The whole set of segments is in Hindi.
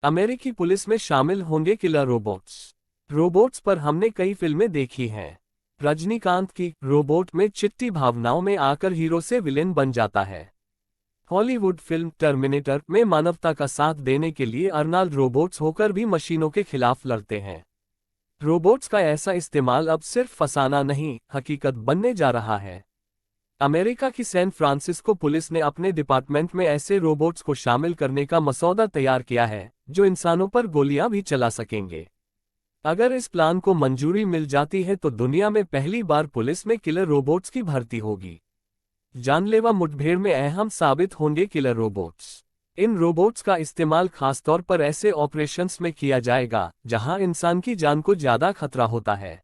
अमेरिकी पुलिस में शामिल होंगे किलर रोबोट्स। रोबोट्स पर हमने कई फिल्में देखी हैं। रजनीकांत की रोबोट में चिट्टी भावनाओं में आकर हीरो से विलेन बन जाता है। हॉलीवुड फिल्म टर्मिनेटर में मानवता का साथ देने के लिए अर्नाल्ड रोबोट्स होकर भी मशीनों के खिलाफ लड़ते हैं। रोबोट्स का ऐसा इस्तेमाल अब सिर्फ फसाना नहीं, हकीकत बनने जा रहा है। अमेरिका की सैन फ्रांसिस्को पुलिस ने अपने डिपार्टमेंट में ऐसे रोबोट्स को शामिल करने का मसौदा तैयार किया है जो इंसानों पर गोलियां भी चला सकेंगे। अगर इस प्लान को मंजूरी मिल जाती है तो दुनिया में पहली बार पुलिस में किलर रोबोट्स की भर्ती होगी। जानलेवा मुठभेड़ में अहम साबित होंगे किलर रोबोट्स। इन रोबोट्स का इस्तेमाल खासतौर पर ऐसे ऑपरेशंस में किया जाएगा जहां इंसान की जान को ज्यादा खतरा होता है।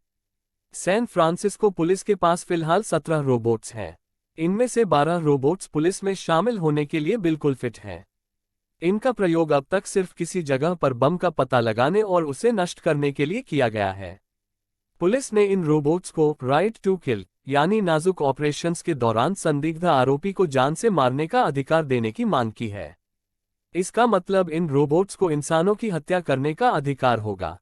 सैन फ्रांसिस्को पुलिस के पास फिलहाल 17 रोबोट्स हैं। इनमें से 12 रोबोट्स पुलिस में शामिल होने के लिए बिल्कुल फिट हैं। इनका प्रयोग अब तक सिर्फ किसी जगह पर बम का पता लगाने और उसे नष्ट करने के लिए किया गया है। पुलिस ने इन रोबोट्स को राइट टू किल यानी नाजुक ऑपरेशंस के दौरान संदिग्ध आरोपी को जान से मारने का अधिकार देने की मांग की है। इसका मतलब इन रोबोट्स को इंसानों की हत्या करने का अधिकार होगा।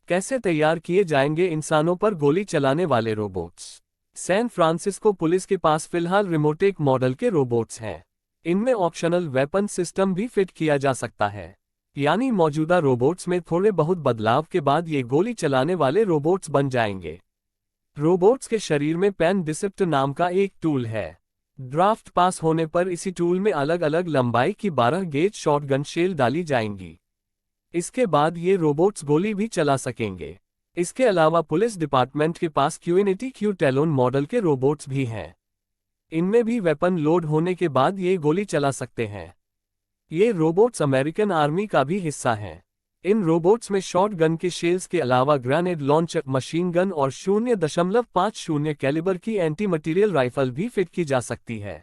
कैसे तैयार किए जाएंगे इंसानों पर गोली चलाने वाले रोबोट्स? सैन फ्रांसिस्को पुलिस के पास फिलहाल रिमोटेक मॉडल के रोबोट्स हैं। इनमें ऑप्शनल वेपन सिस्टम भी फिट किया जा सकता है, यानी मौजूदा रोबोट्स में थोड़े बहुत बदलाव के बाद ये गोली चलाने वाले रोबोट्स बन जाएंगे। रोबोट्स के शरीर में पेन डिसेप्टर नाम का एक टूल है। ड्राफ्ट पास होने पर इसी टूल में अलग अलग लंबाई की 12 गेज शॉटगन शेल डाली जाएंगी। इसके बाद ये रोबोट्स गोली भी चला सकेंगे। इसके अलावा पुलिस डिपार्टमेंट के पास क्यूइनिटी क्यू टेलोन मॉडल के रोबोट्स भी हैं। इनमें भी वेपन लोड होने के बाद ये गोली चला सकते हैं। ये रोबोट्स अमेरिकन आर्मी का भी हिस्सा हैं। इन रोबोट्स में शॉटगन के शेल्स के अलावा ग्रेनेड लॉन्चर, मशीन गन और 0.50 कैलिबर की एंटी मटीरियल राइफल भी फिट की जा सकती है।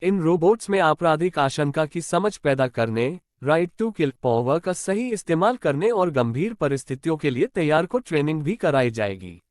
इन रोबोट्स में आपराधिक आशंका की समझ पैदा करने, राइट टू किल पावर का सही इस्तेमाल करने और गंभीर परिस्थितियों के लिए तैयार को ट्रेनिंग भी कराई जाएगी।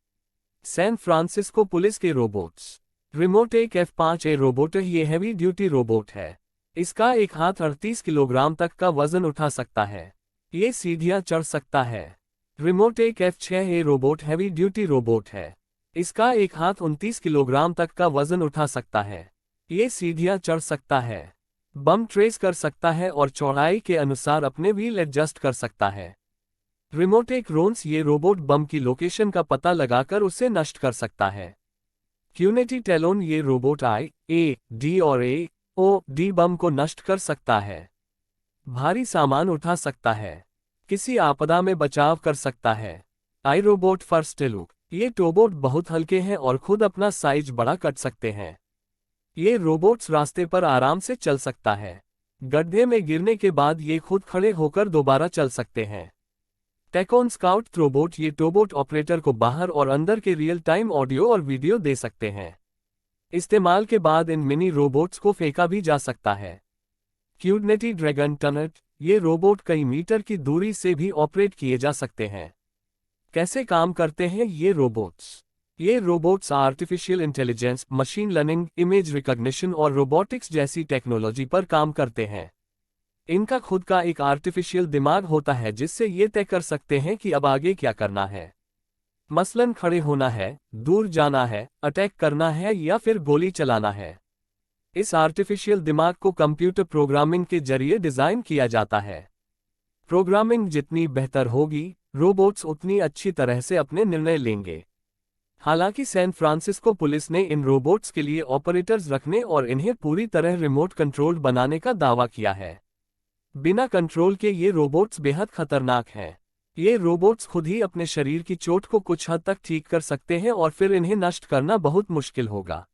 सैन फ्रांसिस्को पुलिस के रोबोट्स। रिमोटेक F5A रोबोट ये हैवी ड्यूटी रोबोट है। इसका एक हाथ 38 किलोग्राम तक का वजन उठा सकता है। ये सीढ़ियां चढ़ सकता है। रिमोटेक F6A robot heavy duty robot है। इसका एक हाथ 29 किलोग्राम तक का वजन उठा सकता है। ये सीढ़ियां चढ़ सकता है, बम ट्रेस कर सकता है और चौड़ाई के अनुसार अपने व्हील एडजस्ट कर सकता है। रिमोटेक रोन्स ये रोबोट बम की लोकेशन का पता लगाकर उसे नष्ट कर सकता है। क्यूनिटी टेलोन ये रोबोट I, A, D और A, O, D बम को नष्ट कर सकता है। भारी सामान उठा सकता है, किसी आपदा में बचाव कर सकता है। आई रोबोट फर्स्ट लुक ये टोबोट बहुत हल्के हैं और खुद अपना साइज बड़ा कर सकते हैं। ये रोबोट्स रास्ते पर आराम से चल सकता है। गड्ढे में गिरने के बाद ये खुद खड़े होकर दोबारा चल सकते हैं। टेकोन स्काउट रोबोट ये टोबोट ऑपरेटर को बाहर और अंदर के रियल टाइम ऑडियो और वीडियो दे सकते हैं। इस्तेमाल के बाद इन मिनी रोबोट्स को फेंका भी जा सकता है। क्यूडनेटी ड्रैगन टनट ये रोबोट कई मीटर की दूरी से भी ऑपरेट किए जा सकते हैं। कैसे काम करते हैं ये रोबोट्स? ये robots artificial intelligence, machine learning, image recognition और रोबोटिक्स जैसी टेक्नोलॉजी पर काम करते हैं। इनका खुद का एक आर्टिफिशियल दिमाग होता है जिससे ये तय कर सकते हैं कि अब आगे क्या करना है। मसलन खड़े होना है, दूर जाना है, अटैक करना है या फिर गोली चलाना है। इस आर्टिफिशियल दिमाग को कंप्यूटर प्रोग्रामिंग के जरिए डिजाइन किया जाता है। प्रोग्रामिंग जितनी बेहतर होगी, रोबोट्स उतनी अच्छी तरह से अपने निर्णय लेंगे। हालांकि सैन फ्रांसिस्को पुलिस ने इन रोबोट्स के लिए ऑपरेटर्स रखने और इन्हें पूरी तरह रिमोट कंट्रोल्ड बनाने का दावा किया है। बिना कंट्रोल के ये रोबोट्स बेहद खतरनाक हैं। ये रोबोट्स खुद ही अपने शरीर की चोट को कुछ हद तक ठीक कर सकते हैं और फिर इन्हें नष्ट करना बहुत मुश्किल होगा।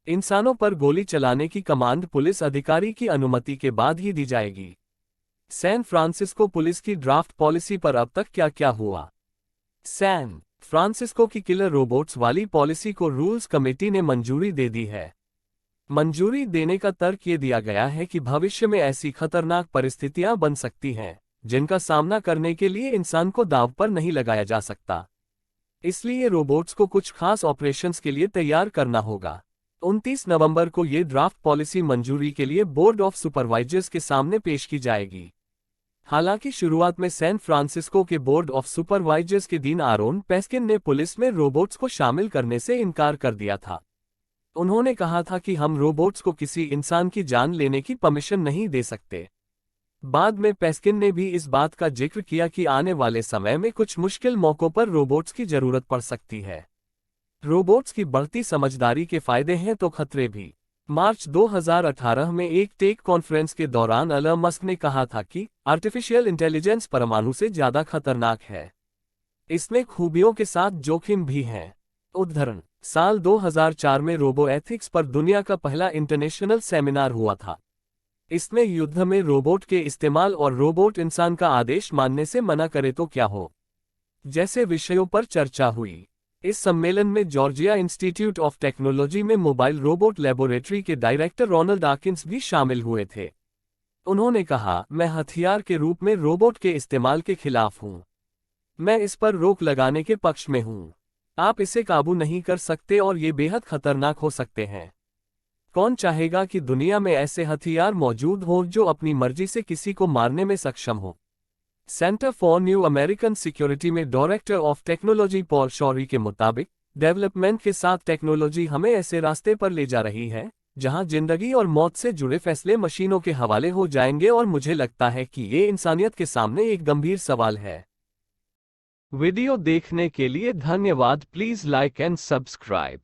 इंसानों पर गोली चलाने की कमांड पुलिस अधिकारी की अनुमति के बाद ही दी जाएगी। सैन फ्रांसिस्को पुलिस की ड्राफ्ट पॉलिसी पर अब तक क्या क्या हुआ? सैन फ्रांसिस्को की किलर रोबोट्स वाली पॉलिसी को रूल्स कमेटी ने मंजूरी दे दी है। मंजूरी देने का तर्क ये दिया गया है कि भविष्य में ऐसी खतरनाक परिस्थितियां बन सकती हैं जिनका सामना करने के लिए इंसान को दांव पर नहीं लगाया जा सकता। इसलिए रोबोट्स को कुछ खास ऑपरेशंस के लिए तैयार करना होगा। 29 नवंबर को ये ड्राफ्ट पॉलिसी मंजूरी के लिए बोर्ड ऑफ सुपरवाइजर्स के सामने पेश की जाएगी। हालांकि शुरुआत में सैन फ्रांसिस्को के बोर्ड ऑफ सुपरवाइजर्स के डीन आरोन पेस्किन ने पुलिस में रोबोट्स को शामिल करने से इनकार कर दिया था। उन्होंने कहा था कि हम रोबोट्स को किसी इंसान की जान लेने की परमिशन नहीं दे सकते। बाद में पेस्किन ने भी इस बात का जिक्र किया कि आने वाले समय में कुछ मुश्किल मौकों पर रोबोट्स की जरूरत पड़ सकती है। रोबोट्स की बढ़ती समझदारी के फायदे हैं तो खतरे भी। मार्च 2018 में एक टेक कॉन्फ्रेंस के दौरान एलन मस्क ने कहा था कि आर्टिफिशियल इंटेलिजेंस परमाणु से ज्यादा खतरनाक है। इसमें खूबियों के साथ जोखिम भी हैं। उदाहरण, साल 2004 में रोबो एथिक्स पर दुनिया का पहला इंटरनेशनल सेमिनार हुआ था। इसमें युद्ध में रोबोट के इस्तेमाल और रोबोट इंसान का आदेश मानने से मना करे तो क्या हो जैसे विषयों पर चर्चा हुई। इस सम्मेलन में जॉर्जिया इंस्टीट्यूट ऑफ टेक्नोलॉजी में मोबाइल रोबोट लेबोरेटरी के डायरेक्टर रोनाल्ड आकिंस भी शामिल हुए थे। उन्होंने कहा, मैं हथियार के रूप में रोबोट के इस्तेमाल के खिलाफ हूं। मैं इस पर रोक लगाने के पक्ष में हूं। आप इसे काबू नहीं कर सकते और ये बेहद खतरनाक हो सकते हैं। कौन चाहेगा कि दुनिया में ऐसे हथियार मौजूद हों जो अपनी मर्जी से किसी को मारने में सक्षम हो। Center for New American Security में director of technology Paul Scharre के मुताबिक, डेवलपमेंट के साथ टेक्नोलॉजी हमें ऐसे रास्ते पर ले जा रही है जहां जिंदगी और मौत से जुड़े फैसले मशीनों के हवाले हो जाएंगे और मुझे लगता है कि ये इंसानियत के सामने एक गंभीर सवाल है। वीडियो देखने के लिए धन्यवाद। Please like and subscribe.